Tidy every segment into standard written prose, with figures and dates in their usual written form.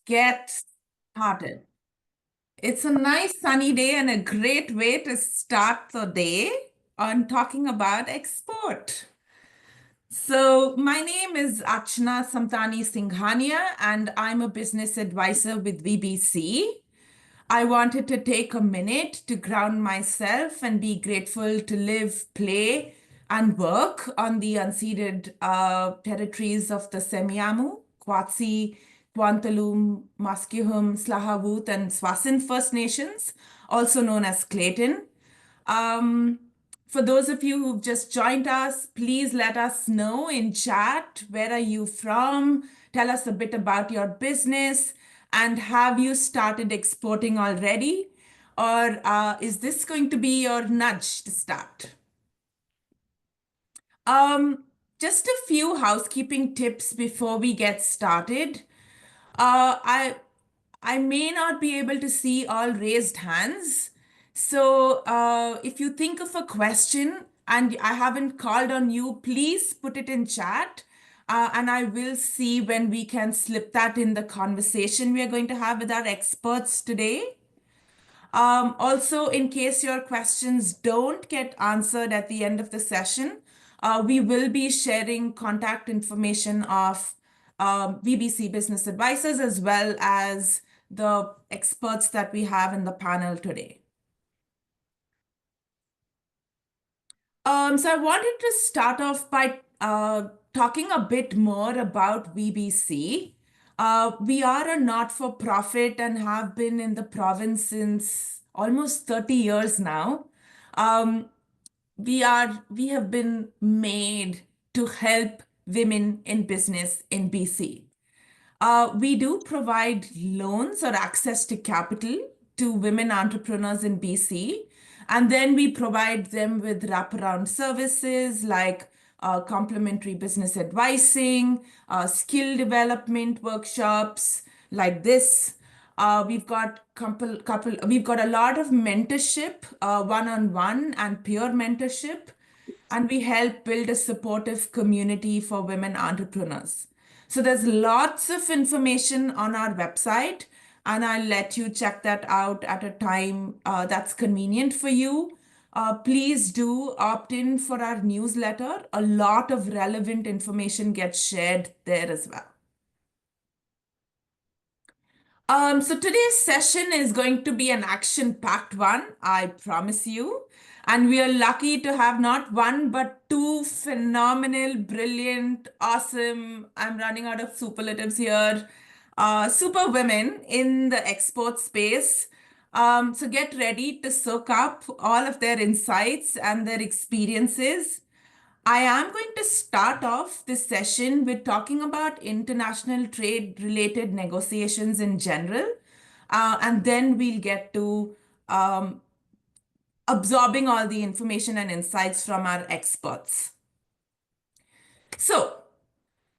get started. It's a nice sunny day and a great way to start the day on talking about export. So, my name is Archana Samtani Singhania, and I'm a business advisor with WeBC. I wanted to take a minute to ground myself and be grateful to live, play, and work on the unceded territories of the Semiahmoo, Kwatsi, Kwantaloom, Musqueam, Slahavut, and Swasin First Nations, also known as Clayton. Um, for those of you who've just joined us, please let us know in chat, where are you from? Tell us a bit about your business. And have you started exporting already? Or is this going to be your nudge to start? Um, just a few housekeeping tips before we get started. Uh, I I may not be able to see all raised hands. So if you think of a question and I haven't called on you, please put it in chat. And I will see when we can slip that in the conversation we are going to have with our experts today. Also, in case your questions don't get answered at the end of the session, we will be sharing contact information of WeBC business advisors as well as the experts that we have in the panel today. So I wanted to start off by talking a bit more about WeBC. We are a not-for-profit and have been in the province since almost 30 years now. Um, we have been made to help women in business in BC. We do provide loans or access to capital to women entrepreneurs in BC. And then we provide them with wraparound services like complimentary business advising, skill development workshops like this. We've got a lot of mentorship, one-on-one and peer mentorship, and we help build a supportive community for women entrepreneurs. So there's lots of information on our website, and I'll let you check that out at a time that's convenient for you. Please do opt in for our newsletter. A lot of relevant information gets shared there as well. So today's session is going to be an action-packed one, I promise you. And we are lucky to have not one, but two phenomenal, brilliant, awesome, I'm running out of superlatives here, super women in the export space. So get ready to soak up all of their insights and their experiences. I am going to start off this session with talking about international trade related negotiations in general. And then we'll get to absorbing all the information and insights from our experts. So,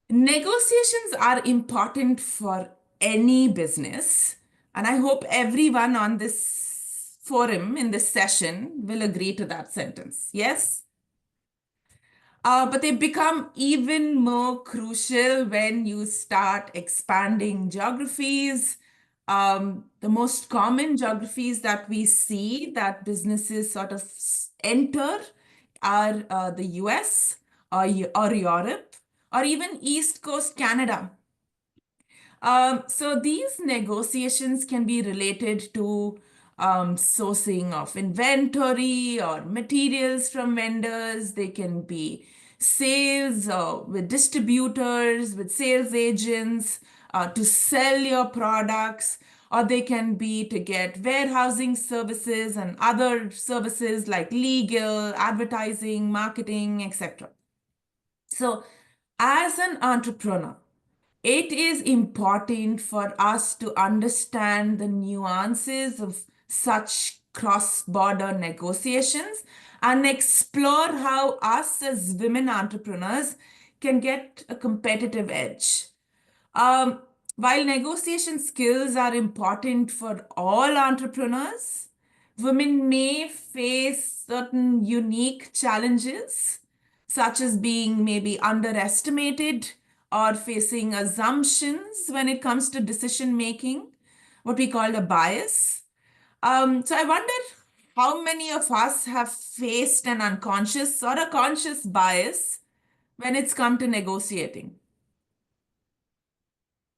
negotiations are important for any business. And I hope everyone on this forum in this session will agree to that sentence. Yes? But they become even more crucial when you start expanding geographies. The most common geographies that we see that businesses sort of enter are the US or Europe or even East Coast Canada. So these negotiations can be related to sourcing of inventory or materials from vendors. They can be sales with distributors, with sales agents, to sell your products, or they can be to get warehousing services and other services like legal, advertising, marketing, etc. So as an entrepreneur, it is important for us to understand the nuances of such cross-border negotiations and explore how us as women entrepreneurs can get a competitive edge. While negotiation skills are important for all entrepreneurs, women may face certain unique challenges, such as being maybe underestimated or facing assumptions when it comes to decision making, what we call a bias. So I wonder how many of us have faced an unconscious or a conscious bias when it's come to negotiating.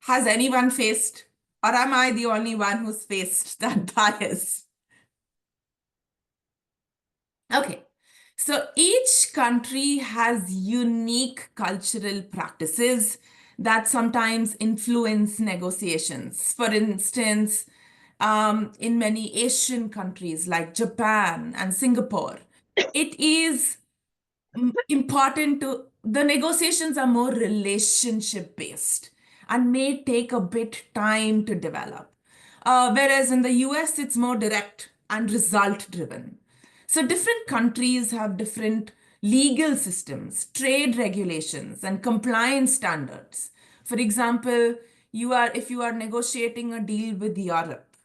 Has anyone faced, or am I the only one who's faced that bias? Okay. So each country has unique cultural practices that sometimes influence negotiations. For instance, in many Asian countries like Japan and Singapore, it is important to, the negotiations are more relationship based and may take a bit time to develop. Whereas in the US, it's more direct and result driven. So different countries have different legal systems, trade regulations, and compliance standards. For example, if you are negotiating a deal with Europe,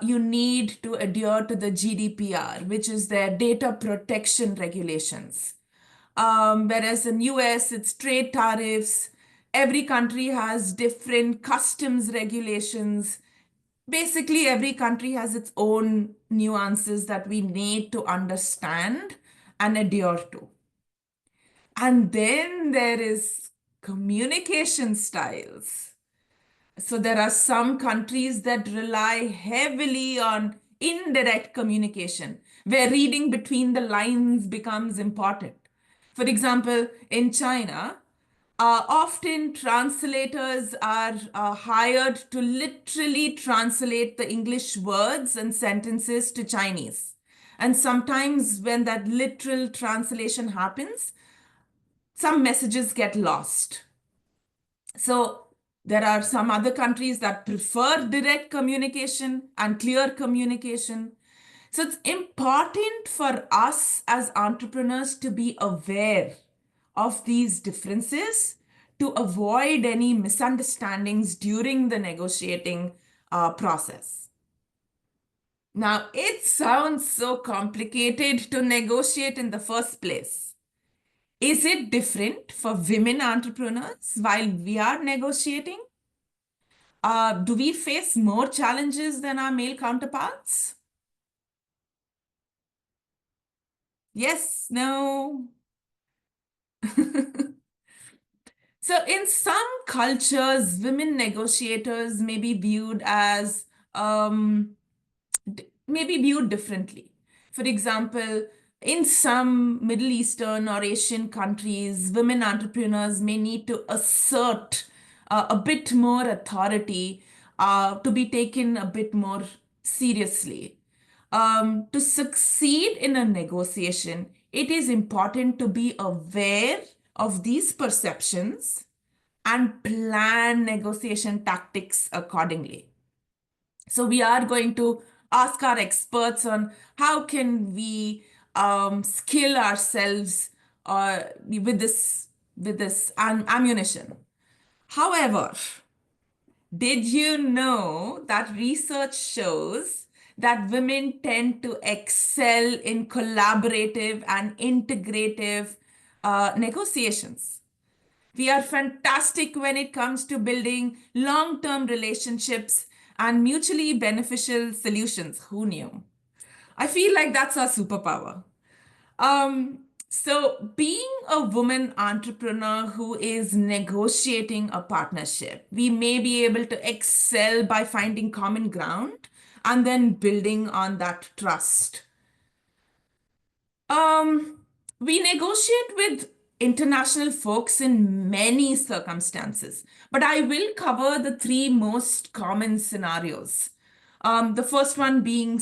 you need to adhere to the GDPR, which is their data protection regulations. Whereas in US, it's trade tariffs. Every country has different customs regulations. Basically, every country has its own nuances that we need to understand and adhere to. And then there is communication styles. So there are some countries that rely heavily on indirect communication, where reading between the lines becomes important. For example, in China, often translators are hired to literally translate the English words and sentences to Chinese. And sometimes when that literal translation happens, some messages get lost. So there are some other countries that prefer direct communication and clear communication. So it's important for us as entrepreneurs to be aware of these differences to avoid any misunderstandings during the negotiating process. Now, it sounds so complicated to negotiate in the first place. Is it different for women entrepreneurs while we are negotiating? Do we face more challenges than our male counterparts? Yes, no. So, in some cultures, women negotiators may be viewed as may be viewed differently. For example, in some Middle Eastern or Asian countries, women entrepreneurs may need to assert a bit more authority to be taken a bit more seriously. To succeed in a negotiation, it is important to be aware of these perceptions and plan negotiation tactics accordingly. So we are going to ask our experts on how can we skill ourselves with this ammunition. However, did you know that research shows that women tend to excel in collaborative and integrative negotiations? We are fantastic when it comes to building long-term relationships and mutually beneficial solutions. Who knew? I feel like that's our superpower. So being a woman entrepreneur who is negotiating a partnership, we may be able to excel by finding common ground and then building on that trust. We negotiate with international folks in many circumstances, but I will cover the three most common scenarios. The first one being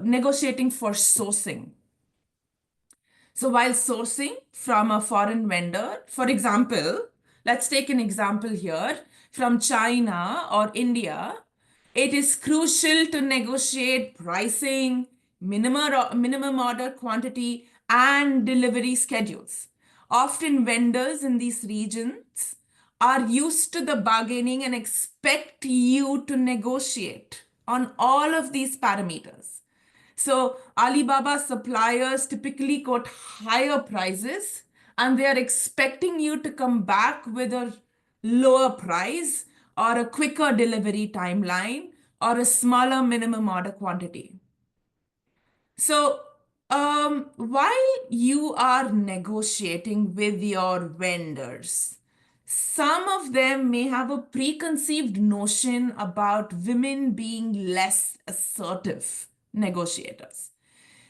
negotiating for sourcing. So while sourcing from a foreign vendor, for example, let's take an example here from China or India, it is crucial to negotiate pricing, minimum order quantity, and delivery schedules. Often vendors in these regions are used to the bargaining and expect you to negotiate on all of these parameters. So Alibaba suppliers typically quote higher prices and they are expecting you to come back with a lower price or a quicker delivery timeline or a smaller minimum order quantity. So, while you are negotiating with your vendors, some of them may have a preconceived notion about women being less assertive negotiators.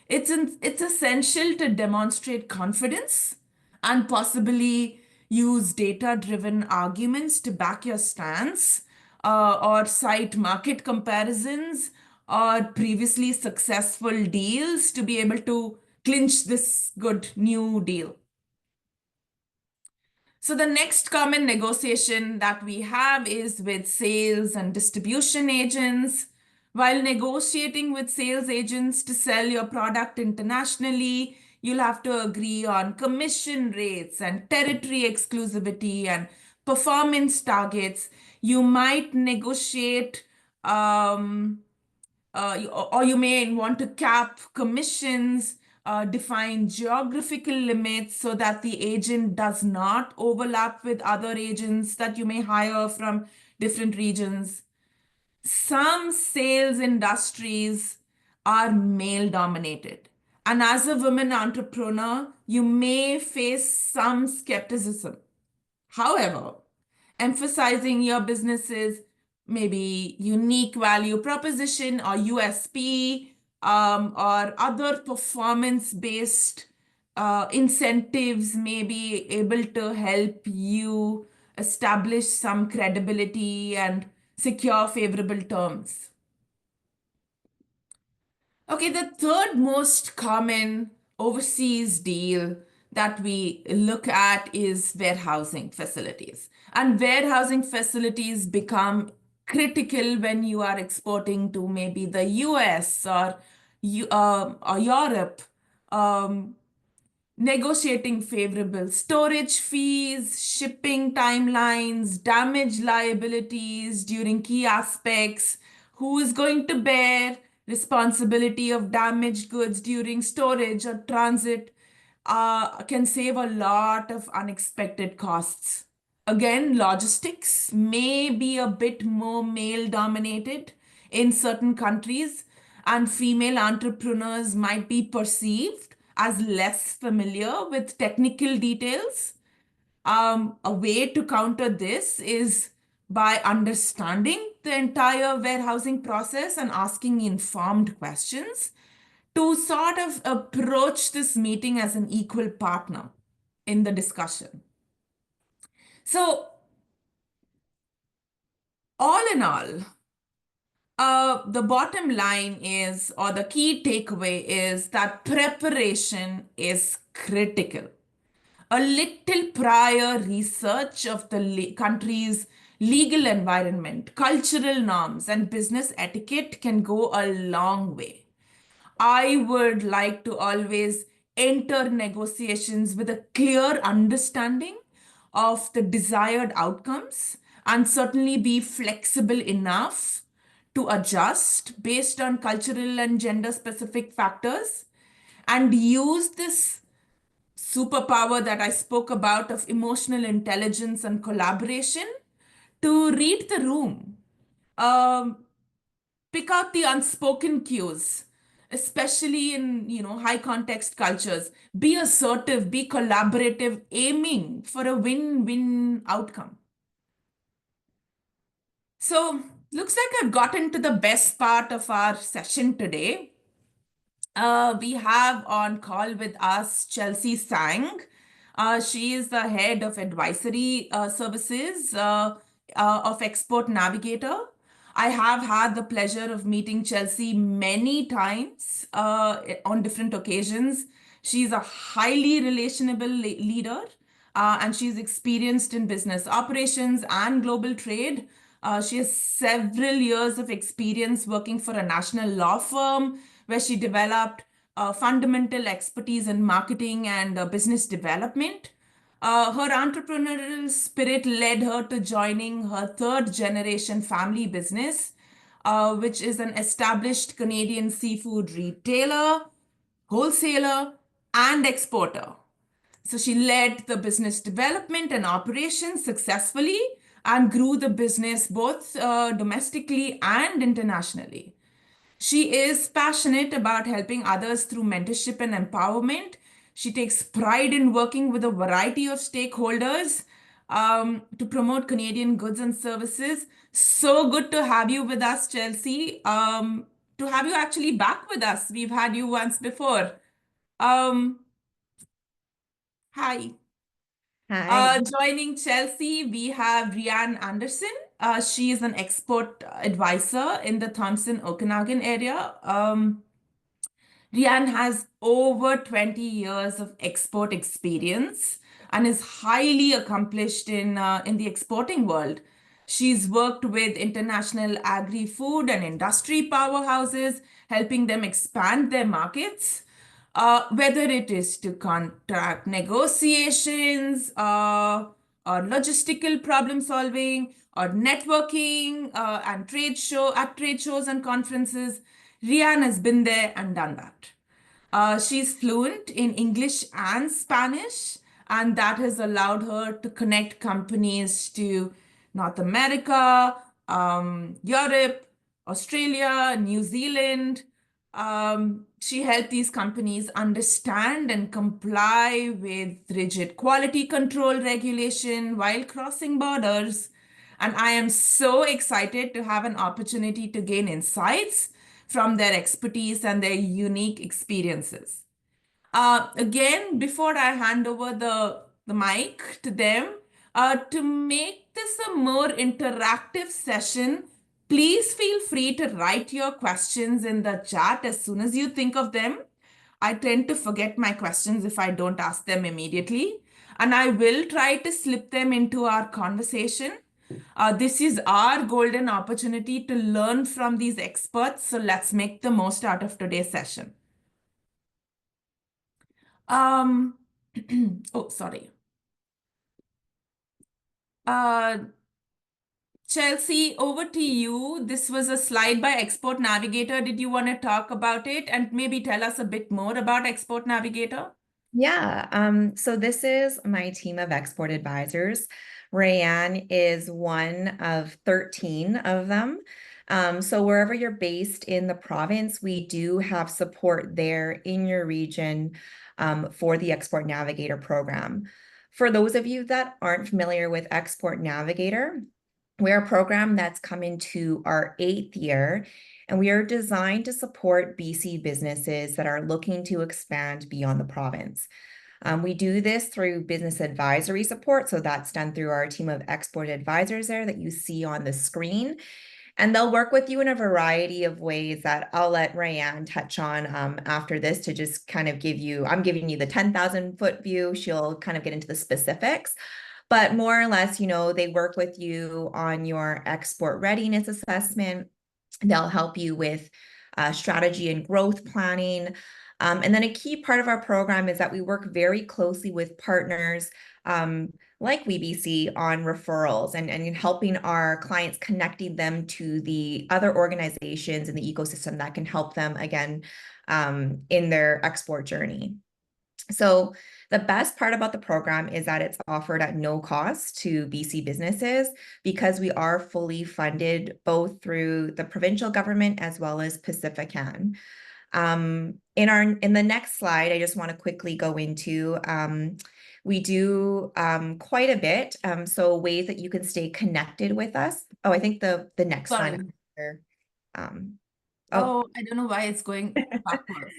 It's essential to demonstrate confidence and possibly use data-driven arguments to back your stance, or cite market comparisons or previously successful deals to be able to clinch this good new deal. So the next common negotiation that we have is with sales and distribution agents. While negotiating with sales agents to sell your product internationally, you'll have to agree on commission rates and territory exclusivity and performance targets. You might negotiate or you may want to cap commissions, define geographical limits so that the agent does not overlap with other agents that you may hire from different regions. Some sales industries are male dominated. And as a woman entrepreneur, you may face some skepticism. However, emphasizing your business's maybe unique value proposition or USP, or other performance-based incentives may be able to help you establish some credibility and secure favorable terms. Okay, the third most common overseas deal that we look at is warehousing facilities. And warehousing facilities become critical when you are exporting to maybe the US or Europe. Negotiating favorable storage fees, shipping timelines, damage liabilities during key aspects, who is going to bear responsibility of damaged goods during storage or transit, can save a lot of unexpected costs. Again, logistics may be a bit more male dominated in certain countries, and female entrepreneurs might be perceived as less familiar with technical details. A way to counter this is by understanding the entire warehousing process and asking informed questions to sort of approach this meeting as an equal partner in the discussion. So, all in all, the bottom line is, or the key takeaway is that preparation is critical. A little prior research of the country's legal environment, cultural norms, and business etiquette can go a long way. I would like to always enter negotiations with a clear understanding of the desired outcomes and certainly be flexible enough to adjust based on cultural and gender specific factors, and use this superpower that I spoke about of emotional intelligence and collaboration to read the room. Pick out the unspoken cues, especially in high context cultures. Be assertive, be collaborative, aiming for a win-win outcome. So looks like I've gotten to the best part of our session today. We have on call with us Chelsea Sang. She is the head of advisory services of Export Navigator. I have had the pleasure of meeting Chelsea many times on different occasions. She's a highly relationable leader, and she's experienced in business operations and global trade. She has several years of experience working for a national law firm where she developed fundamental expertise in marketing and business development. Her entrepreneurial spirit led her to joining her third generation family business, which is an established Canadian seafood retailer, wholesaler, and exporter. So she led the business development and operations successfully and grew the business both domestically and internationally. She is passionate about helping others through mentorship and empowerment. She takes pride in working with a variety of stakeholders to promote Canadian goods and services. So good to have you with us, Chelsea. To have you actually back with us. We've had you once before. Um, Hi. Hi. Joining Chelsea, we have Rianne Anderson. She is an export advisor in the Thompson Okanagan area. Rian has over 20 years of export experience and is highly accomplished in the exporting world. She's worked with international agri-food and industry powerhouses, helping them expand their markets, whether it is to contract negotiations, or logistical problem solving, or networking, and trade shows and conferences. Rian has been there and done that. She's fluent in English and Spanish, and that has allowed her to connect companies to North America, Europe, Australia, New Zealand. She helped these companies understand and comply with rigid quality control regulation while crossing borders. And I am so excited to have an opportunity to gain insights from their expertise and their unique experiences. Again, before I hand over the mic to them, to make this a more interactive session, please feel free to write your questions in the chat as soon as you think of them. I tend to forget my questions if I don't ask them immediately, and I will try to slip them into our conversation. This is our golden opportunity to learn from these experts, so let's make the most out of today's session. Um, oh, sorry. Uh, Chelsea, over to you. This was a slide by Export Navigator. Did you want to talk about it and maybe tell us a bit more about Export Navigator? Yeah, so this is my team of export advisors. Rayanne is one of 13 of them. So wherever you're based in the province, we do have support there in your region for the Export Navigator program. For those of you that aren't familiar with Export Navigator, we're a program that's come into our 8th year, and we are designed to support BC businesses that are looking to expand beyond the province. We do this through business advisory support. So that's done through our team of export advisors there that you see on the screen. And they'll work with you in a variety of ways that I'll let Rayanne touch on after this to just kind of I'm giving you the 10,000 foot view. She'll kind of get into the specifics. But more or less, they work with you on your export readiness assessment. They'll help you with strategy and growth planning. And then a key part of our program is that we work very closely with partners like WeBC on referrals and helping our clients, connecting them to the other organizations in the ecosystem that can help them, again, in their export journey. So the best part about the program is that it's offered at no cost to BC businesses because we are fully funded both through the provincial government as well as Pacifican. In the next slide, I just want to quickly go into we do quite a bit. So ways that you can stay connected with us. Oh, I think the next Sorry. one. Um, oh. Oh, I don't know why it's going backwards.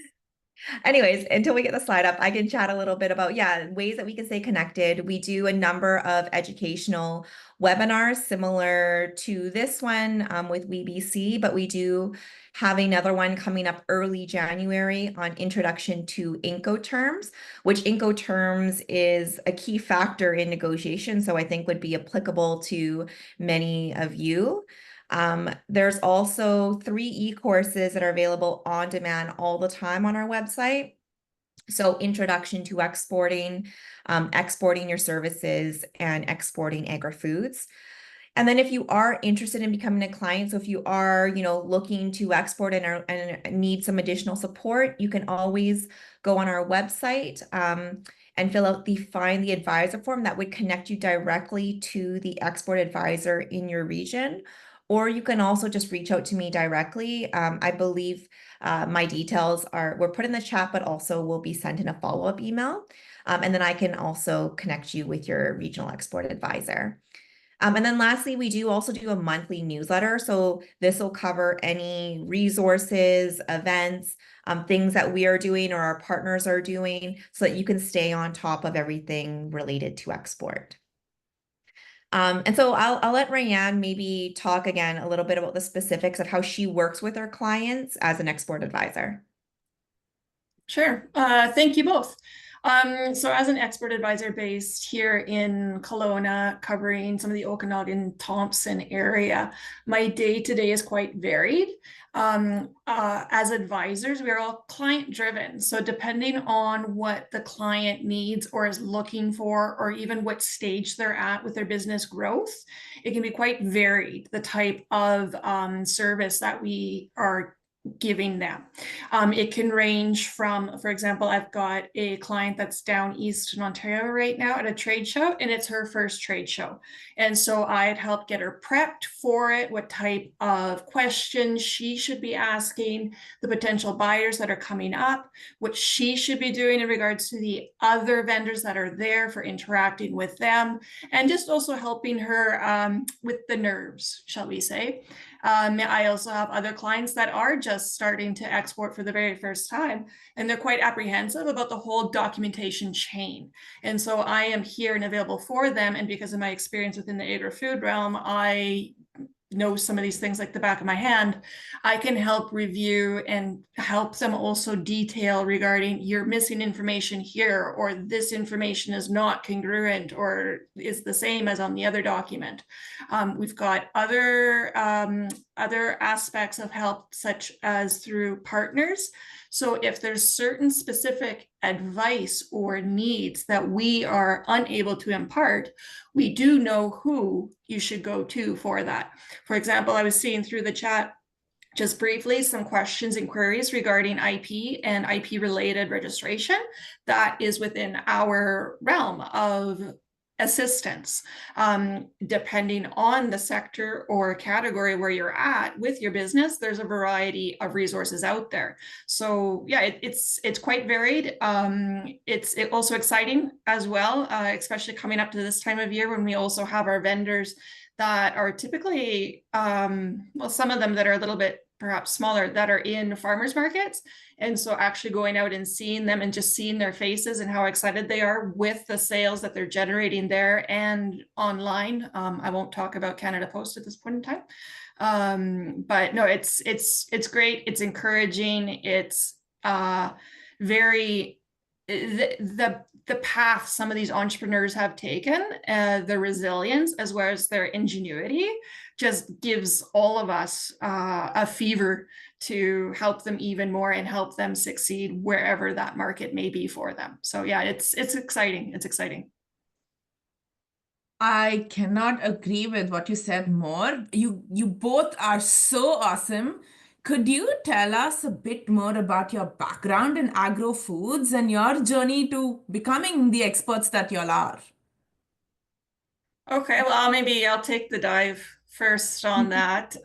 Anyways, until we get the slide up, I can chat a little bit about, ways that we can stay connected. We do a number of educational webinars similar to this one with WeBC, but we do have another one coming up early January on introduction to Incoterms, which Incoterms is a key factor in negotiation. So I think would be applicable to many of you. There's also 3 e-courses that are available on demand all the time on our website. So introduction to exporting, exporting your services, and exporting agri-foods. And then if you are interested in becoming a client, so if you are, looking to export and need some additional support, you can always go on our website and fill out the Find the Advisor form that would connect you directly to the export advisor in your region. Or you can also just reach out to me directly. I believe my details were put in the chat, but also will be sent in a follow-up email. And then I can also connect you with your regional export advisor. And then lastly, we do also do a monthly newsletter. So this will cover any resources, events, things that we are doing or our partners are doing so that you can stay on top of everything related to export. And so I'll let Rayanne maybe talk again a little bit about the specifics of how she works with her clients as an export advisor. Sure. Thank you both. So as an expert advisor based here in Kelowna, covering some of the Okanagan Thompson area, my day-to-day is quite varied. As advisors, we are all client driven. So depending on what the client needs or is looking for, or even what stage they're at with their business growth, it can be quite varied, the type of service that we are giving them. It can range from, for example, I've got a client that's down east in Ontario right now at a trade show, and it's her first trade show. And so I had helped get her prepped for it, what type of questions she should be asking, the potential buyers that are coming up, what she should be doing in regards to the other vendors that are there for interacting with them, and just also helping her with the nerves, shall we say. I also have other clients that are just starting to export for the very first time, and they're quite apprehensive about the whole documentation chain. And so I am here and available for them. And because of my experience within the agri-food realm, I know some of these things like the back of my hand. I can help review and help them also detail regarding you're missing information here, or this information is not congruent or is the same as on the other document. We've got other aspects of help, such as through partners. So if there's certain specific advice or needs that we are unable to impart, we do know who you should go to for that. For example, I was seeing through the chat just briefly some questions and queries regarding IP and IP related registration that is within our realm of assistance. Depending on the sector or category where you're at with your business, there's a variety of resources out there. So yeah, it's quite varied. It's also exciting as well, especially coming up to this time of year when we also have our vendors that are typically, well, some of them that are a little bit perhaps smaller, that are in farmers markets. And so actually going out and seeing them and just seeing their faces and how excited they are with the sales that they're generating there and online. I won't talk about Canada Post at this point in time. But no, it's great. It's encouraging. It's very, the path some of these entrepreneurs have taken, the resilience as well as their ingenuity, just gives all of us a fever to help them even more and help them succeed wherever that market may be for them. So yeah, it's exciting. It's exciting. I cannot agree with what you said more. You both are so awesome. Could you tell us a bit more about your background in agro foods and your journey to becoming the experts that you all are? Okay, well, maybe I'll take the dive first on that.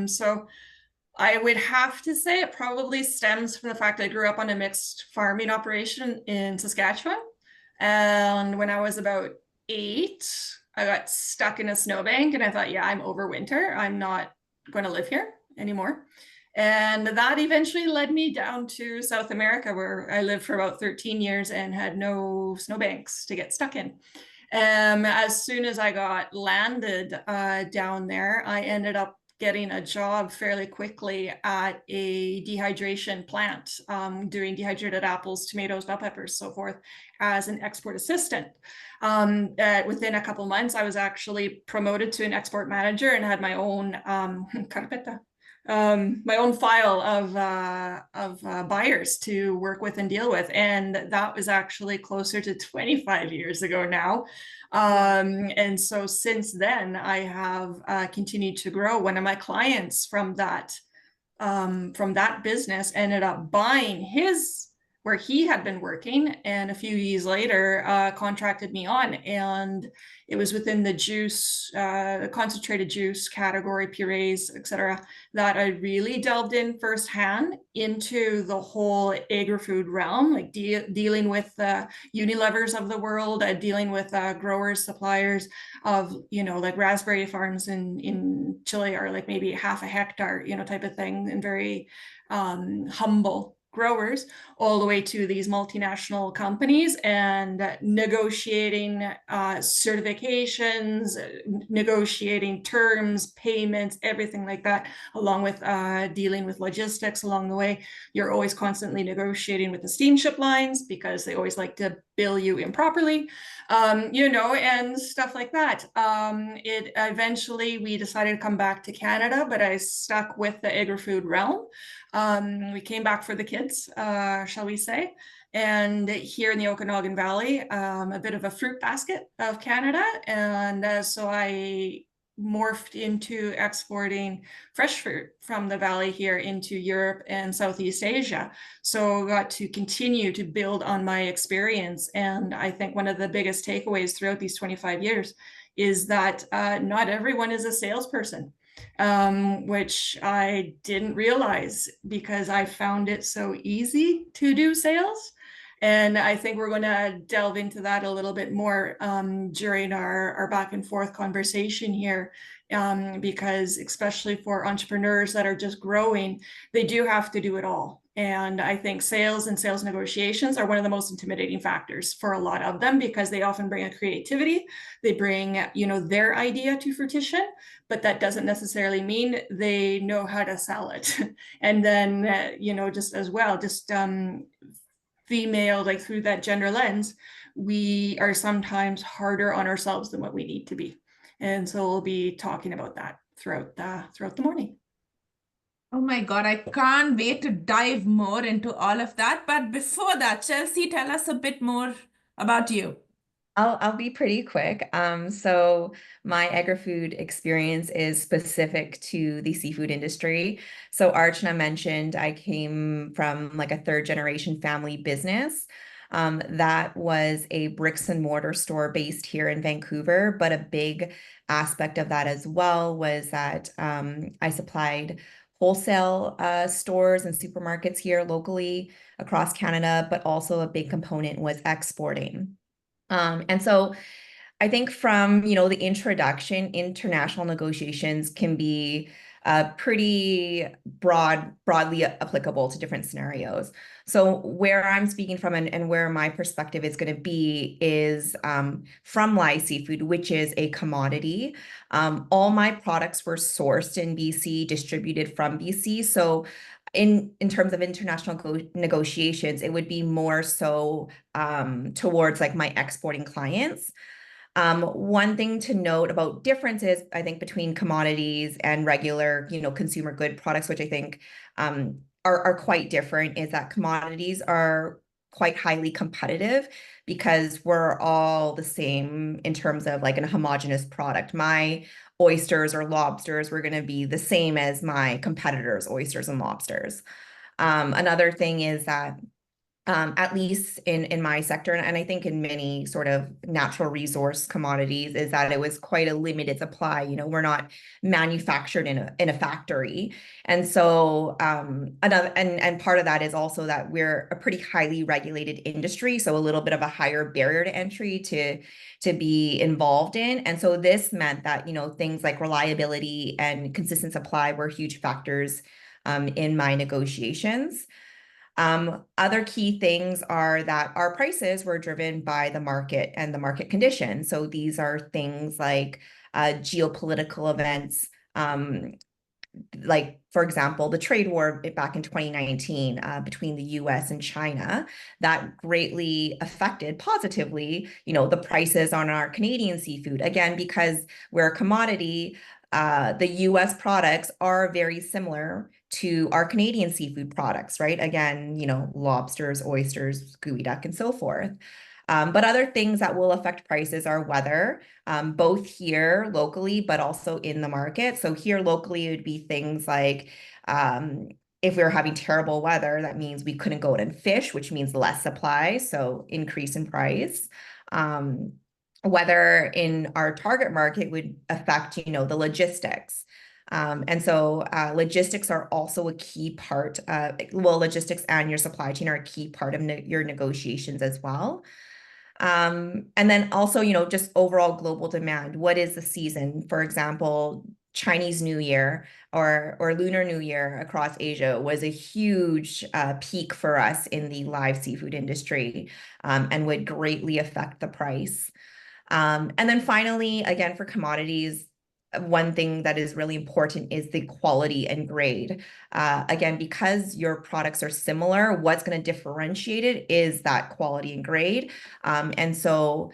So I would have to say it probably stems from the fact I grew up on a mixed farming operation in Saskatchewan. And when I was about 8, I got stuck in a snowbank and I thought, yeah, I'm over winter. I'm not going to live here anymore. And that eventually led me down to South America, where I lived for about 13 years and had no snowbanks to get stuck in. As soon as I got landed down there, I ended up getting a job fairly quickly at a dehydration plant, doing dehydrated apples, tomatoes, bell peppers, so forth, as an export assistant. Within a couple months, I was actually promoted to an export manager and had my own carpeta. My own file of buyers to work with and deal with. And that was actually closer to 25 years ago now. And so since then, I have continued to grow. One of my clients from that business ended up buying his where he had been working, and a few years later contracted me on, and it was within the juice, concentrated juice category, purees, etc., that I really delved in firsthand into the whole agri-food realm, like dealing with Unilevers of the world, dealing with growers, suppliers of, like raspberry farms in Chile are like maybe half a hectare, type of thing, and very humble growers, all the way to these multinational companies, and negotiating certifications, negotiating terms, payments, everything like that, along with dealing with logistics along the way. You're always constantly negotiating with the steamship lines because they always like to bill you improperly, and stuff like that. It eventually, we decided to come back to Canada, but I stuck with the agri-food realm. We came back for the kids, shall we say. And here in the Okanagan Valley, a bit of a fruit basket of Canada. And so I morphed into exporting fresh fruit from the valley here into Europe and Southeast Asia. So I got to continue to build on my experience. And I think one of the biggest takeaways throughout these 25 years is that not everyone is a salesperson, which I didn't realize because I found it so easy to do sales. And I think we're going to delve into that a little bit more during our back and forth conversation here, because especially for entrepreneurs that are just growing, they do have to do it all. And I think sales and sales negotiations are one of the most intimidating factors for a lot of them, because they often bring a creativity, they bring, their idea to fruition, but that doesn't necessarily mean they know how to sell it. And then, just as well, female, like through that gender lens, we are sometimes harder on ourselves than what we need to be. And so we'll be talking about that throughout the morning. Oh my God, I can't wait to dive more into all of that. But before that, Chelsea, tell us a bit more about you. I'll be pretty quick. So my agri-food experience is specific to the seafood industry. So Archana mentioned I came from like a third generation family business. That was a bricks and mortar store based here in Vancouver, but a big aspect of that as well was that I supplied wholesale stores and supermarkets here locally across Canada, but also a big component was exporting. And so I think from, the introduction, international negotiations can be pretty broadly applicable to different scenarios. So where I'm speaking from and where my perspective is going to be is from live seafood, which is a commodity. All my products were sourced in BC, distributed from BC. So in terms of international negotiations, it would be more so towards like my exporting clients. One thing to note about differences, I think, between commodities and regular, consumer good products, which I think are quite different, is that commodities are quite highly competitive because we're all the same in terms of like a homogenous product. My oysters or lobsters were going to be the same as my competitors' oysters and lobsters. Another thing is that at least in my sector, and I think in many sort of natural resource commodities, is that it was quite a limited supply. We're not manufactured in a factory, and so another and part of that is also that we're a pretty highly regulated industry, so a little bit of a higher barrier to entry to be involved in. And so this meant that things like reliability and consistent supply were huge factors in my negotiations. Other key things are that our prices were driven by the market and the market conditions. So these are things like geopolitical events, like, for example, the trade war back in 2019 between the US and China, that greatly affected positively, the prices on our Canadian seafood. Again, because we're a commodity, the US products are very similar to our Canadian seafood products, right? Again, lobsters, oysters, gooey duck, and so forth. But other things that will affect prices are weather, both here locally, but also in the market. So here locally, it would be things like if we were having terrible weather, that means we couldn't go out and fish, which means less supply, so increase in price. Weather in our target market would affect, you know, the logistics. And so logistics are also a key part, well, logistics and your supply chain are a key part of your negotiations as well. And then also, you know, just overall global demand. What is the season? For example, Chinese New Year or Lunar New Year across Asia was a huge peak for us in the live seafood industry, and would greatly affect the price. And then finally, again, for commodities, one thing that is really important is the quality and grade. Again, because your products are similar, what's going to differentiate it is that quality and grade. And so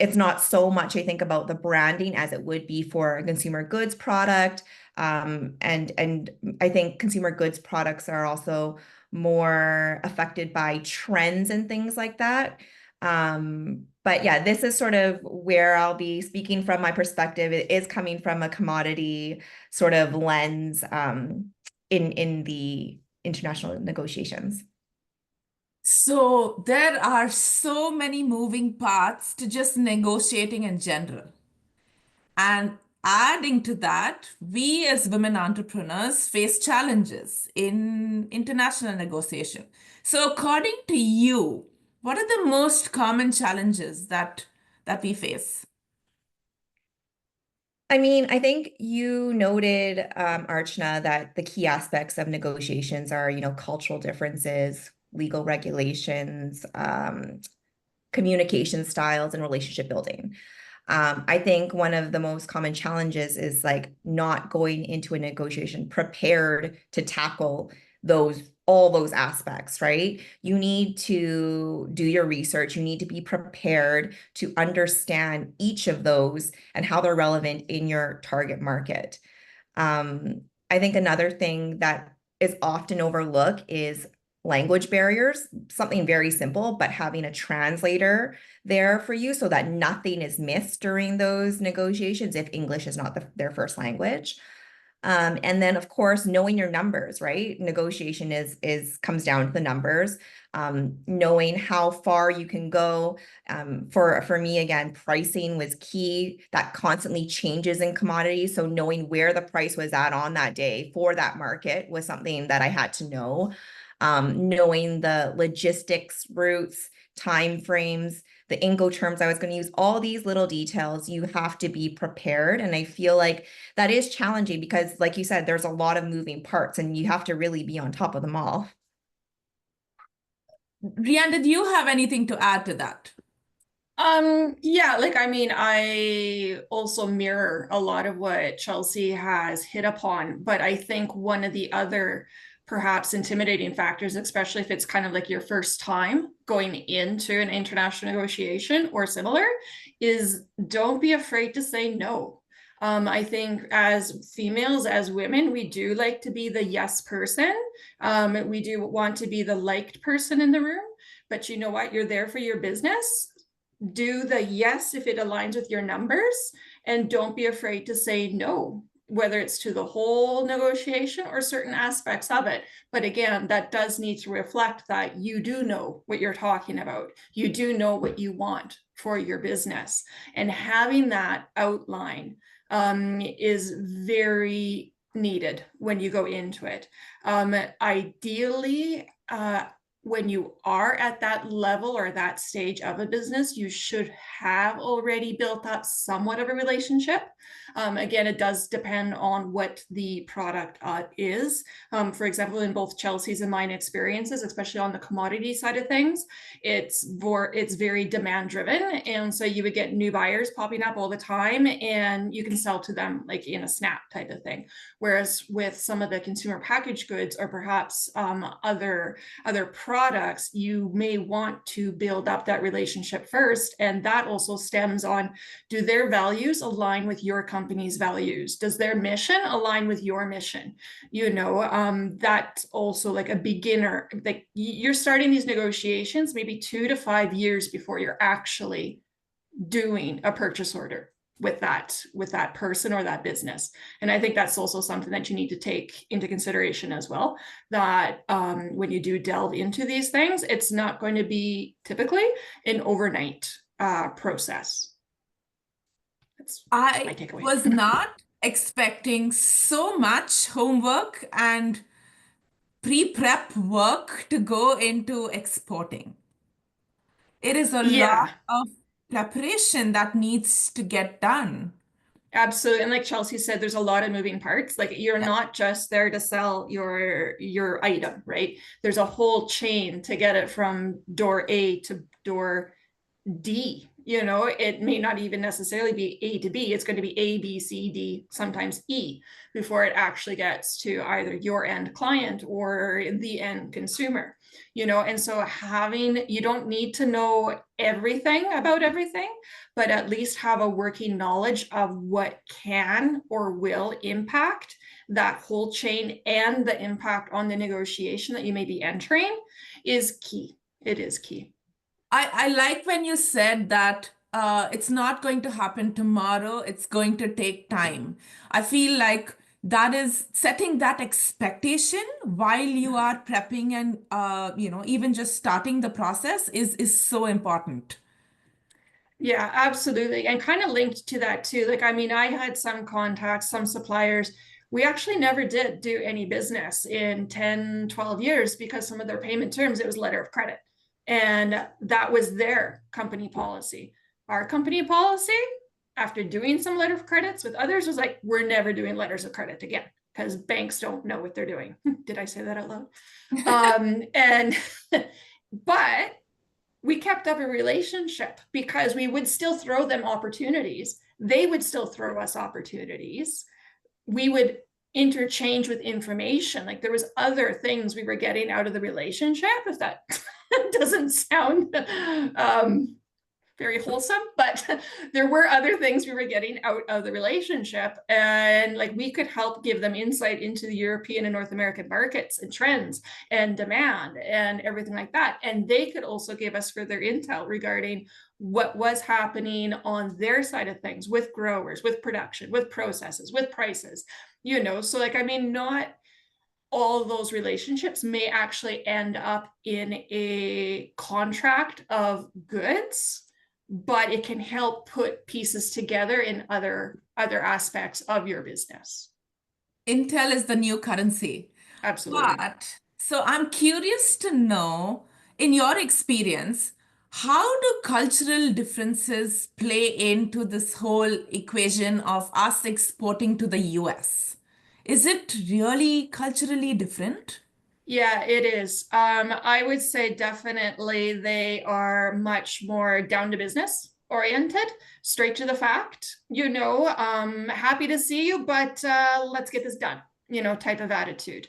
it's not so much, I think, about the branding as it would be for a consumer goods product. And I think consumer goods products are also more affected by trends and things like that. But yeah, this is sort of where I'll be speaking from my perspective. It is coming from a commodity sort of lens in the international negotiations. So there are so many moving parts to just negotiating in general. And adding to that, we as women entrepreneurs face challenges in international negotiation. So according to you, what are the most common challenges that we face? I mean, I think you noted, Archana, that the key aspects of negotiations are, you know, cultural differences, legal regulations, communication styles, and relationship building. I think one of the most common challenges is like not going into a negotiation prepared to tackle all those aspects, right? You need to do your research. You need to be prepared to understand each of those and how they're relevant in your target market. I think another thing that is often overlooked is language barriers, something very simple, but having a translator there for you so that nothing is missed during those negotiations if English is not their first language. And then of course, knowing your numbers, right? Negotiation comes down to the numbers, knowing how far you can go. For me, again, pricing was key. That constantly changes in commodities. So knowing where the price was at on that day for that market was something that I had to know. Knowing the logistics routes, time frames, the Incoterms I was going to use, all these little details, you have to be prepared. And I feel like that is challenging because, like you said, there's a lot of moving parts and you have to really be on top of them all. Rian, do you have anything to add to that? Yeah, like I mean, I also mirror a lot of what Chelsea has hit upon, but I think one of the other perhaps intimidating factors, especially if it's kind of like your first time going into an international negotiation or similar, is don't be afraid to say no. I think as females, as women, we do like to be the yes person. We do want to be the liked person in the room, but you know what? You're there for your business. Do the yes if it aligns with your numbers, and don't be afraid to say no, whether it's to the whole negotiation or certain aspects of it. But again, that does need to reflect that you do know what you're talking about. You do know what you want for your business. And having that outline is very needed when you go into it. Ideally, when you are at that level or that stage of a business, you should have already built up somewhat of a relationship. Again, it does depend on what the product is. For example, in both Chelsea's and mine experiences, especially on the commodity side of things, it's very demand driven. And so you would get new buyers popping up all the time and you can sell to them like in a snap type of thing. Whereas with some of the consumer packaged goods or perhaps other products, you may want to build up that relationship first. And that also stems on, do their values align with your company's values? Does their mission align with your mission? You know, that's also like a beginner, like you're starting these negotiations maybe 2 to 5 years before you're actually doing a purchase order. with that person or that business. And I think that's also something that you need to take into consideration as well, that when you do delve into these things, it's not going to be typically an overnight process. That's my I takeaway. was not expecting so much homework and pre-prep work to go into exporting. It is a lot Yeah, of preparation that needs to get done. absolutely. And like Chelsea said, there's a lot of moving parts. Like you're Yeah. not just there to sell your item, right? There's a whole chain to get it from door A to door D. You know, it may not even necessarily be A to B. It's going to be A, B, C, D, sometimes E before it actually gets to either your end client or the end consumer. You know, and so you don't need to know everything about everything, but at least have a working knowledge of what can or will impact that whole chain, and the impact on the negotiation that you may be entering is key. It is key. I like when you said that it's not going to happen tomorrow, it's going to take time. I feel like that is setting that expectation while you are prepping and even just starting the process is so important. Yeah, absolutely. And kind of linked to that too. Like, I mean, I had some contacts, some suppliers. We actually never did do any business in 10, 12 years because some of their payment terms, it was letter of credit. And that was their company policy. Our company policy, after doing some letter of credits with others, was like, we're never doing letters of credit again because banks don't know what they're doing. Did I say that out loud? But we kept up a relationship because we would still throw them opportunities. They would still throw us opportunities. We would interchange with information. Like there was other things we were getting out of the relationship, if that doesn't sound very wholesome, but there were other things we were getting out of the relationship. And like we could help give them insight into the European and North American markets and trends and demand and everything like that. And they could also give us further intel regarding what was happening on their side of things with growers, with production, with processes, with prices, you know. So like, I mean, not all of those relationships may actually end up in a contract of goods, but it can help put pieces together in other aspects of your business. Intel is the new currency. Absolutely. But so I'm curious to know, in your experience, how do cultural differences play into this whole equation of us exporting to the US? Is it really culturally different? Yeah, it is. I would say definitely they are much more down to business oriented, straight to the fact, you know, happy to see you, but let's get this done, you know, type of attitude.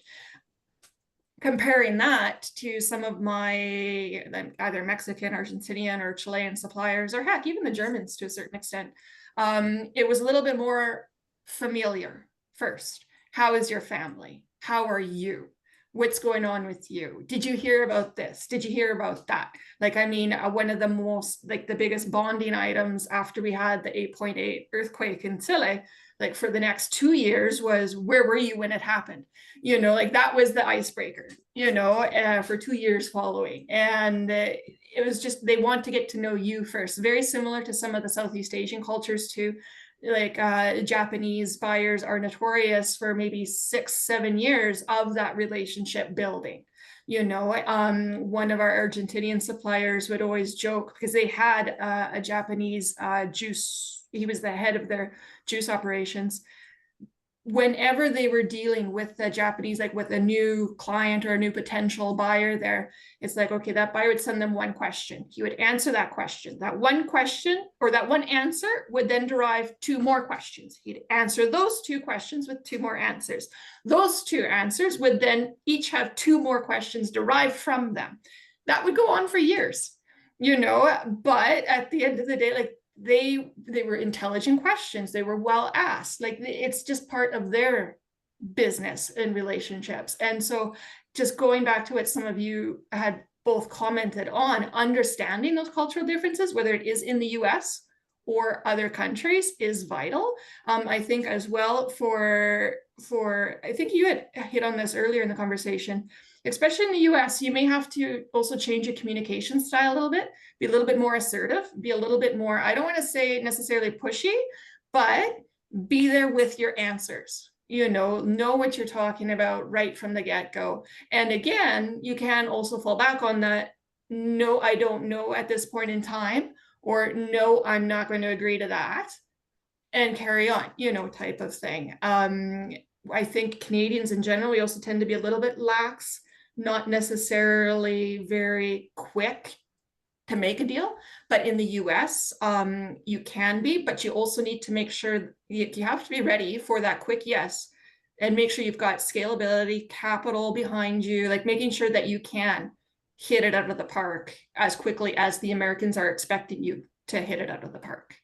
Comparing that to some of my either Mexican, Argentinian, or Chilean suppliers, or heck, even the Germans to a certain extent, it was a little bit more familiar first. How is your family? How are you? What's going on with you? Did you hear about this? Did you hear about that? Like, I mean, one of the most, like the biggest bonding items after we had the 8.8 earthquake in Chile, like for the next 2 years was, where were you when it happened? You know, like that was the icebreaker, you know, for 2 years following. And it was just, they want to get to know you first. Very similar to some of the Southeast Asian cultures too. Like Japanese buyers are notorious for maybe 6-7 years of that relationship building. You know, one of our Argentinian suppliers would always joke because they had a Japanese juice. He was the head of their juice operations. Whenever they were dealing with the Japanese, like with a new client or a new potential buyer there, it's like, okay, that buyer would send them one question. He would answer that question. That one question or that one answer would then derive 2 more questions. He'd answer those 2 questions with 2 more answers. Those 2 answers would then each have 2 more questions derived from them. That would go on for years, you know, but at the end of the day, like, they were intelligent questions. They were well asked. Like it's just part of their business and relationships. And so just going back to what some of you had both commented on, understanding those cultural differences, whether it is in the US or other countries is vital. I think as well for I think you had hit on this earlier in the conversation, especially in the US, you may have to also change your communication style a little bit, be a little bit more assertive, be a little bit more, I don't want to say necessarily pushy, but be there with your answers. Know what you're talking about right from the get-go. And again, you can also fall back on that, no, I don't know at this point in time, or no, I'm not going to agree to that, and carry on, type of thing. I think Canadians in general, we also tend to be a little bit lax, not necessarily very quick to make a deal, but in the US, you can be, but you also need to make sure you have to be ready for that quick yes, and make sure you've got scalability, capital behind you, like making sure that you can hit it out of the park as quickly as the Americans are expecting you to hit it out of the park.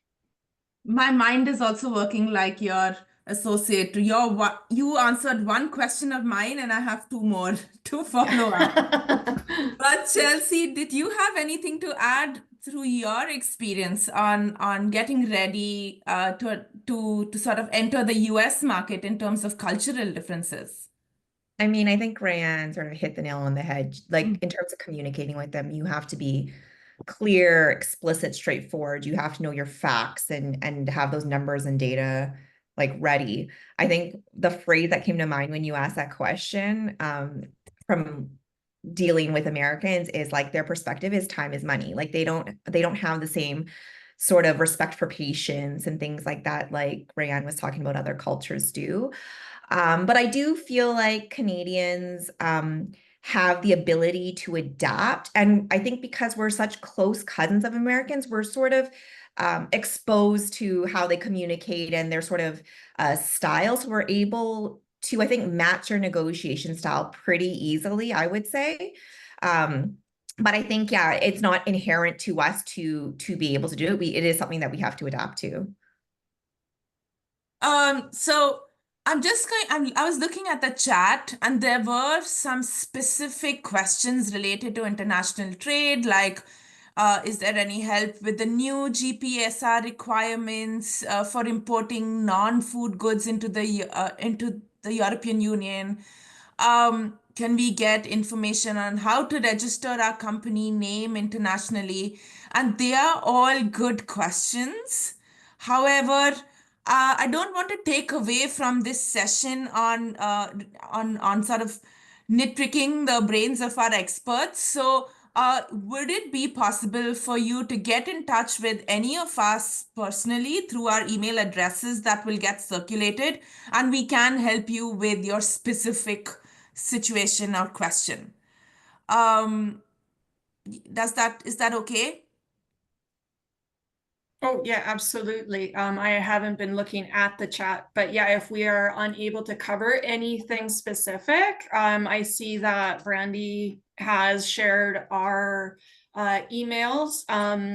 My mind is also working like your associate. You answered one question of mine, and I have two more to follow up. But Chelsea, did you have anything to add through your experience on getting ready to sort of enter the US market in terms of cultural differences? I mean, I think Rayanne sort of hit the nail on the head. Like in terms of communicating with them, you have to be clear, explicit, straightforward. You have to know your facts and have those numbers and data like ready. I think the phrase that came to mind when you asked that question, from dealing with Americans, is like their perspective is time is money. Like they don't have the same sort of respect for patience and things like that, like Rayanne was talking about other cultures do. But I do feel like Canadians have the ability to adapt. And I think because we're such close cousins of Americans, we're sort of exposed to how they communicate and their sort of style. So we're able to, I think, match their negotiation style pretty easily, I would say. But I think, yeah, it's not inherent to us to be able to do it. It is something that we have to adapt to. So I was looking at the chat, and there were some specific questions related to international trade, like is there any help with the new GPSR requirements for importing non-food goods into the European Union? Can we get information on how to register our company name internationally? And they are all good questions. However, I don't want to take away from this session on sort of nitpicking the brains of our experts. So, would it be possible for you to get in touch with any of us personally through our email addresses that will get circulated, and we can help you with your specific situation or question? Um, is that okay? Oh, yeah, absolutely. I haven't been looking at the chat, but yeah, if we are unable to cover anything specific, I see that Brandy has shared our emails.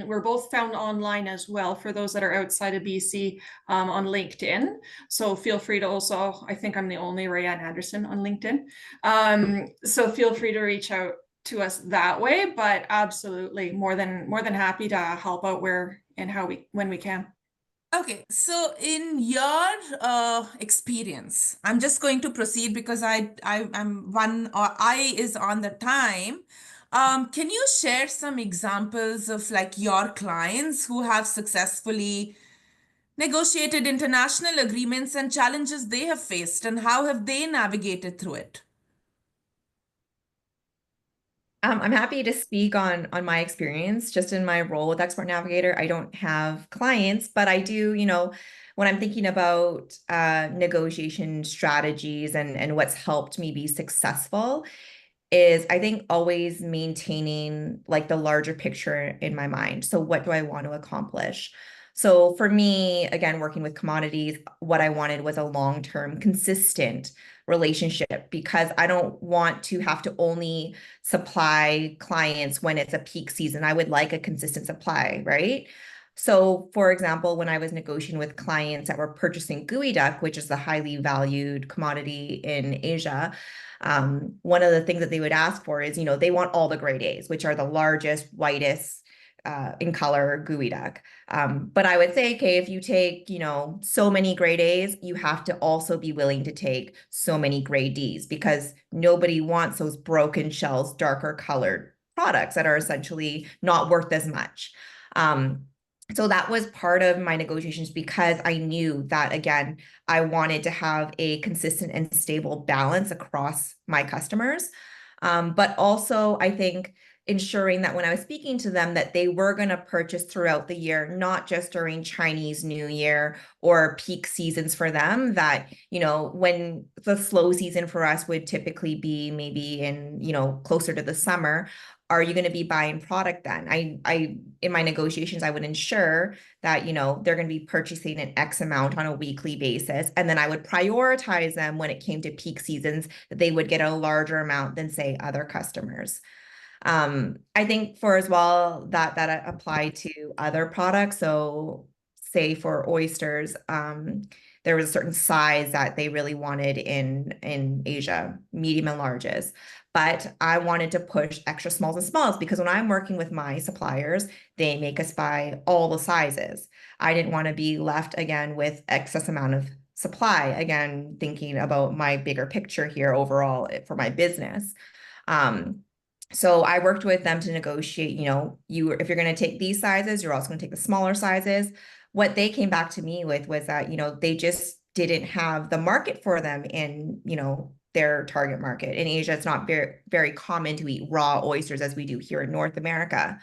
We're both found online as well for those that are outside of BC, on LinkedIn. So feel free to also, I think I'm the only Rayanne Anderson on LinkedIn. So feel free to reach out to us that way, but absolutely more than happy to help out where and when we can. Okay, so in your experience, I'm just going to proceed because I'm one, or I is on the time. Can you share some examples of like your clients who have successfully negotiated international agreements and challenges they have faced, and how have they navigated through it? I'm happy to speak on my experience just in my role with Export Navigator. I don't have clients, but I do, when I'm thinking about negotiation strategies and what's helped me be successful is I think always maintaining like the larger picture in my mind. So what do I want to accomplish? So for me, again, working with commodities, what I wanted was a long-term, consistent relationship because I don't want to have to only supply clients when it's a peak season. I would like a consistent supply, right? So, for example, when I was negotiating with clients that were purchasing gooey duck, which is a highly valued commodity in Asia, one of the things that they would ask for is, they want all the grade A's, which are the largest, whitest in color geoduck. But I would say, okay, if you take, so many grade A's, you have to also be willing to take so many grade D's, because nobody wants those broken shells, darker colored products that are essentially not worth as much. So that was part of my negotiations, because I knew that, again, I wanted to have a consistent and stable balance across my customers. But also, I think ensuring that when I was speaking to them, that they were going to purchase throughout the year, not just during Chinese New Year or peak seasons for them, that, when the slow season for us would typically be maybe in, closer to the summer, are you going to be buying product then? I in my negotiations, I would ensure that, they're going to be purchasing an X amount on a weekly basis. And then I would prioritize them when it came to peak seasons, that they would get a larger amount than, say, other customers. I think for as well that applied to other products. So say for oysters, there was a certain size that they really wanted in Asia, medium and larges. But I wanted to push extra smalls and smalls, because when I'm working with my suppliers, they make us buy all the sizes. I didn't want to be left again with excess amount of supply, again, thinking about my bigger picture here overall for my business. So I worked with them to negotiate, if you're going to take these sizes, you're also going to take the smaller sizes. What they came back to me with was that, they just didn't have the market for them in, their target market. In Asia, it's not very, very common to eat raw oysters as we do here in North America.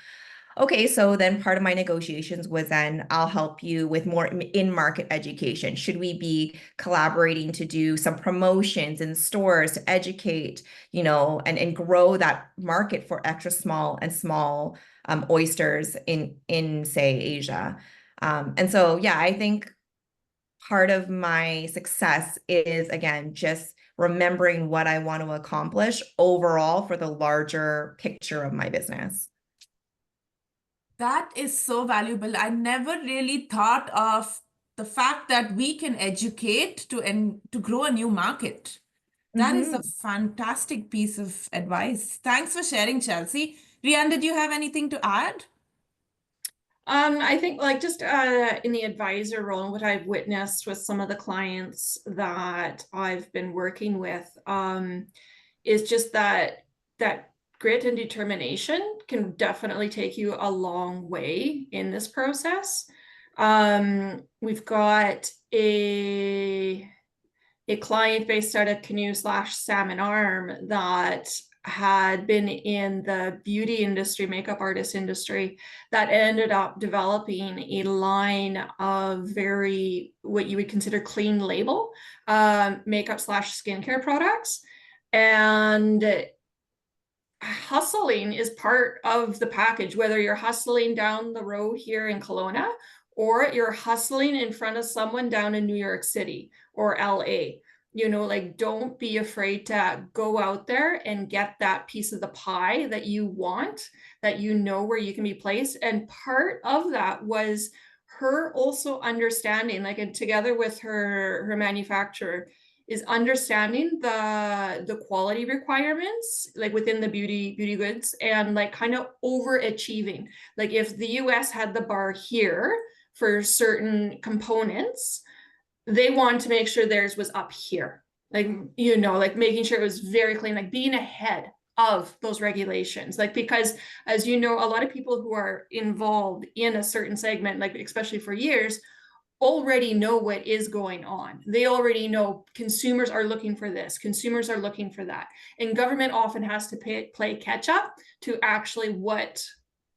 Okay, so then part of my negotiations was, then I'll help you with more in-market education. Should we be collaborating to do some promotions in stores to educate, and grow that market for extra small and small oysters in say Asia. And so, yeah, I think part of my success is, again, just remembering what I want to accomplish overall for the larger picture of my business. That is so valuable. I never really thought of the fact that we can educate to grow a new market. That is a fantastic piece of advice. Thanks for sharing, Chelsea. Rian, did you have anything to add? I think just in the advisor role, and what I've witnessed with some of the clients that I've been working with, is just that grit and determination can definitely take you a long way in this process. We've got a client based out of Canoe/Salmon Arm that had been in the beauty industry, makeup artist industry, that ended up developing a line of what you would consider clean label makeup/skincare products. And hustling is part of the package, whether you're hustling down the road here in Kelowna, or you're hustling in front of someone down in New York City or LA. Don't be afraid to go out there and get that piece of the pie that you want, that where you can be placed. And part of that was her also understanding, and together with her manufacturer, is understanding the quality requirements, within the beauty goods, and kind of overachieving. If the US had the bar here for certain components, they want to make sure theirs was up here. Making sure it was very clean, being ahead of those regulations. Because as a lot of people who are involved in a certain segment, especially for years, already know what is going on. They already know consumers are looking for this, consumers are looking for that. And government often has to play catch up to actually what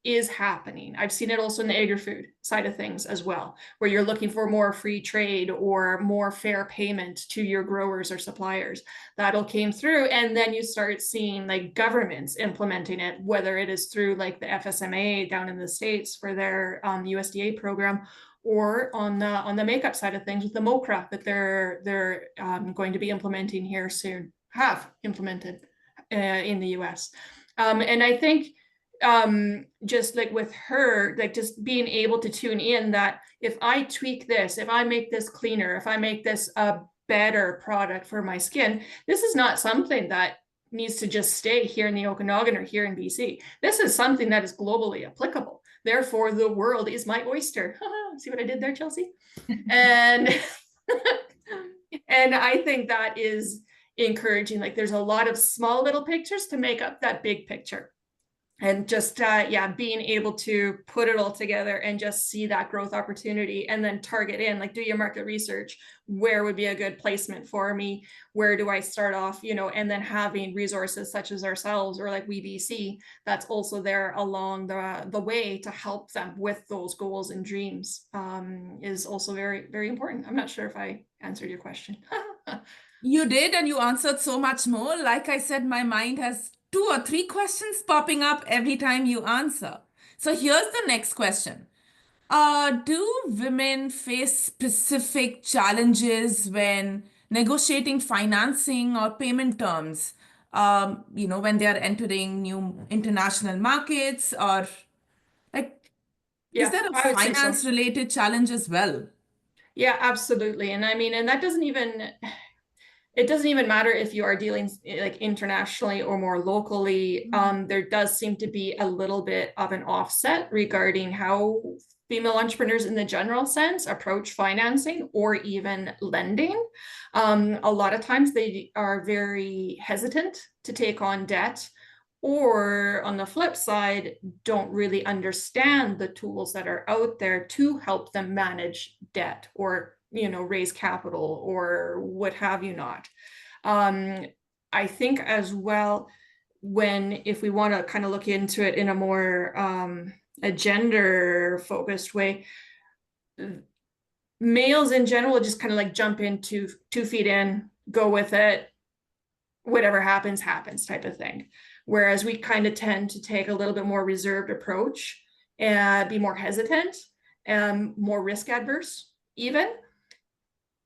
is happening. I've seen it also in the agri-food side of things as well, where you're looking for more free trade or more fair payment to your growers or suppliers. That'll came through, and then you start seeing governments implementing it, whether it is through the FSMA down in the States for their USDA program, or on the makeup side of things with the MOCRA that they're going to be implementing here soon, have implemented in the US. And I think just with her, just being able to tune in that if I tweak this, if I make this cleaner, if I make this a better product for my skin, this is not something that needs to just stay here in the Okanagan or here in BC. This is something that is globally applicable. Therefore, the world is my oyster. See what I did there, Chelsea? And and I think that is encouraging. Like there's a lot of small little pictures to make up that big picture. And just yeah, being able to put it all together and just see that growth opportunity and then target in, like do your market research. Where would be a good placement for me? Where do I start off? You know, and then having resources such as ourselves or like WeBC that's also there along the way to help them with those goals and dreams is also very, very important. I'm not sure if I answered your question. You did, and you answered so much more. Like I said, my mind has 2 or 3 questions popping up every time you answer. So here's the next question. Do women face specific challenges when negotiating financing or payment terms? You know, when they are entering new international markets, or like, is Yeah, there a I would say so. finance related challenge as well? Yeah, absolutely. And I mean, and that doesn't even, it doesn't even matter if you are dealing like internationally or more locally. There does seem to be a little bit of an offset regarding how female entrepreneurs in the general sense approach financing or even lending. A lot of times they are very hesitant to take on debt, or on the flip side, don't really understand the tools that are out there to help them manage debt or, you know, raise capital or what have you not. I think as well, when if we want to kind of look into it in a more a gender focused way, males in general just kind of like jump into 2 feet in, go with it, whatever happens, happens type of thing. Whereas we kind of tend to take a little bit more reserved approach and be more hesitant and more risk adverse even.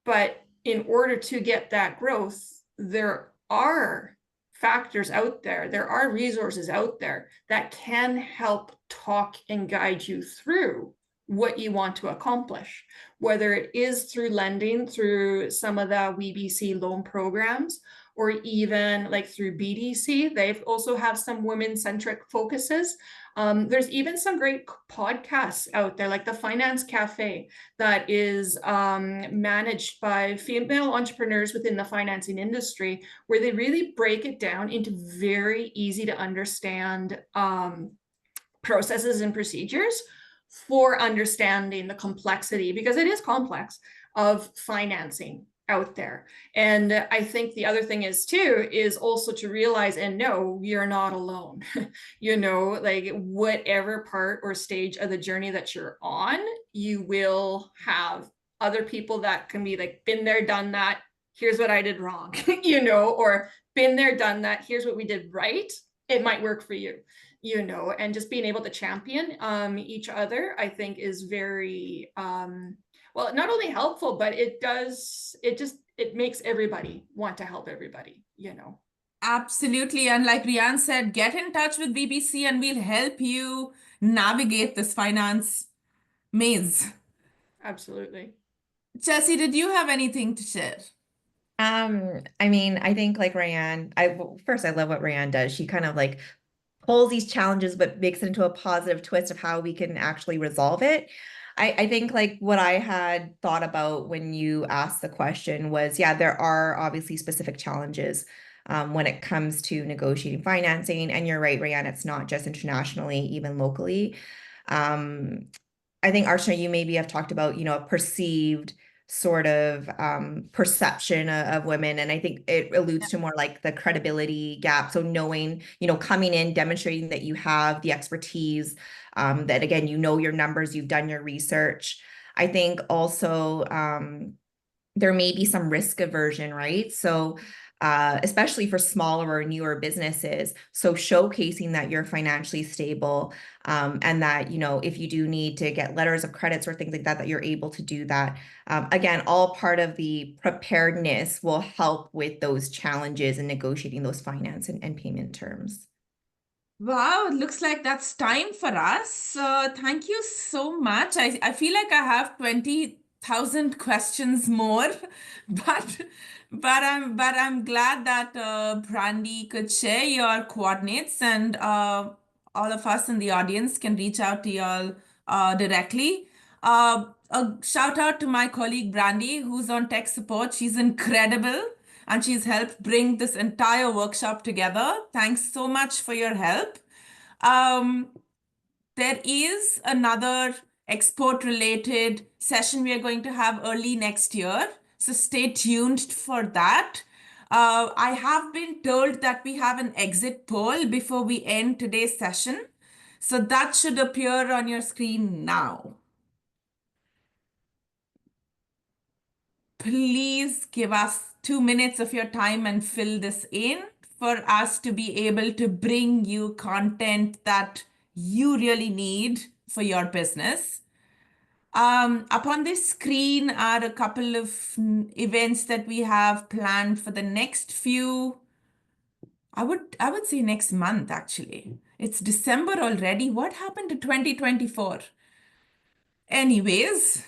But in order to get that growth, there are factors out there, there are resources out there that can help talk and guide you through what you want to accomplish, whether it is through lending, through some of the WeBC loan programs, or even like through BDC. They've also have some women-centric focuses. There's even some great podcasts out there, like the Finance Cafe, that is managed by female entrepreneurs within the financing industry, where they really break it down into very easy to understand processes and procedures for understanding the complexity, because it is complex, of financing out there. And I think the other thing is too, is also to realize and know you're not alone. You know, like whatever part or stage of the journey that you're on, you will have other people that can be like, been there, done that. Here's what I did wrong, you know, or been there, done that. Here's what we did right. It might work for you, you know, and just being able to champion each other, I think is very, well, not only helpful, but it makes everybody want to help everybody, you know. Absolutely. And like Rian said, get in touch with BBC and we'll help you navigate this finance maze. Absolutely. Chelsea, did you have anything to share? I mean, I think like Rayanne, first I love what Rayanne does. She kind of like pulls these challenges, but makes it into a positive twist of how we can actually resolve it. I think like what I had thought about when you asked the question was, yeah, there are obviously specific challenges when it comes to negotiating financing. And you're right, Rayanne, it's not just internationally, even locally. I think, Archana, you maybe have talked about, you know, a perceived sort of perception of women. And I think it alludes to more like the credibility gap. So knowing, you know, coming in, demonstrating that you have the expertise, that again, you know your numbers, you've done your research. I think also there may be some risk aversion, right? So especially for smaller or newer businesses. So showcasing that you're financially stable and that, you know, if you do need to get letters of credits or things like that, that you're able to do that. Again, all part of the preparedness will help with those challenges and negotiating those finance and payment terms. Wow, it looks like that's time for us. Thank you so much. I feel like I have 20,000 questions more, but I'm glad that Brandy could share your coordinates, and all of us in the audience can reach out to y'all directly. A shout out to my colleague Brandy, who's on tech support. She's incredible and she's helped bring this entire workshop together. Thanks so much for your help. There is another export related session we are going to have early next year. So stay tuned for that. I have been told that we have an exit poll before we end today's session. So that should appear on your screen now. Please give us 2 minutes of your time and fill this in for us to be able to bring you content that you really need for your business. Up on this screen are a couple of events that we have planned for the next few, I would say next month actually. It's December already. What happened to 2024? Anyways,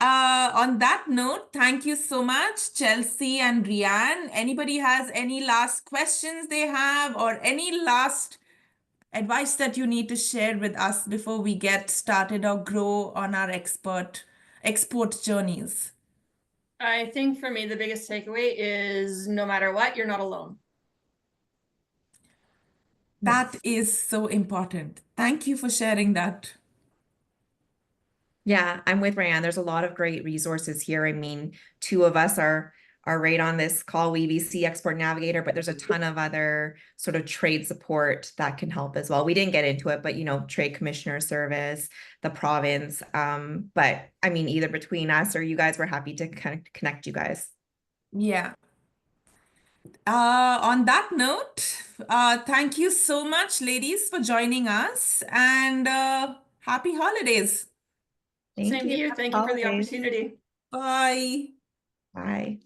on that note, thank you so much, Chelsea and Rianne. Anybody has any last questions they have or any last advice that you need to share with us before we get started or grow on our export journeys? I think for me, the biggest takeaway is no matter what, you're not alone. That is so important. Thank you for sharing that. Yeah, I'm with Rayanne. There's a lot of great resources here. I mean, two of us are right on this call, WeBC Export Navigator, but there's a ton of other sort of trade support that can help as well. We didn't get into it, but you know, Trade Commissioner Service, the province. But I mean, either between us or you guys, we're happy to kind of connect you guys. Yeah. On that note, thank you so much, ladies, for joining us, and happy holidays. Thank Same to you. Happy Thank you for the holidays. opportunity. Bye. Bye.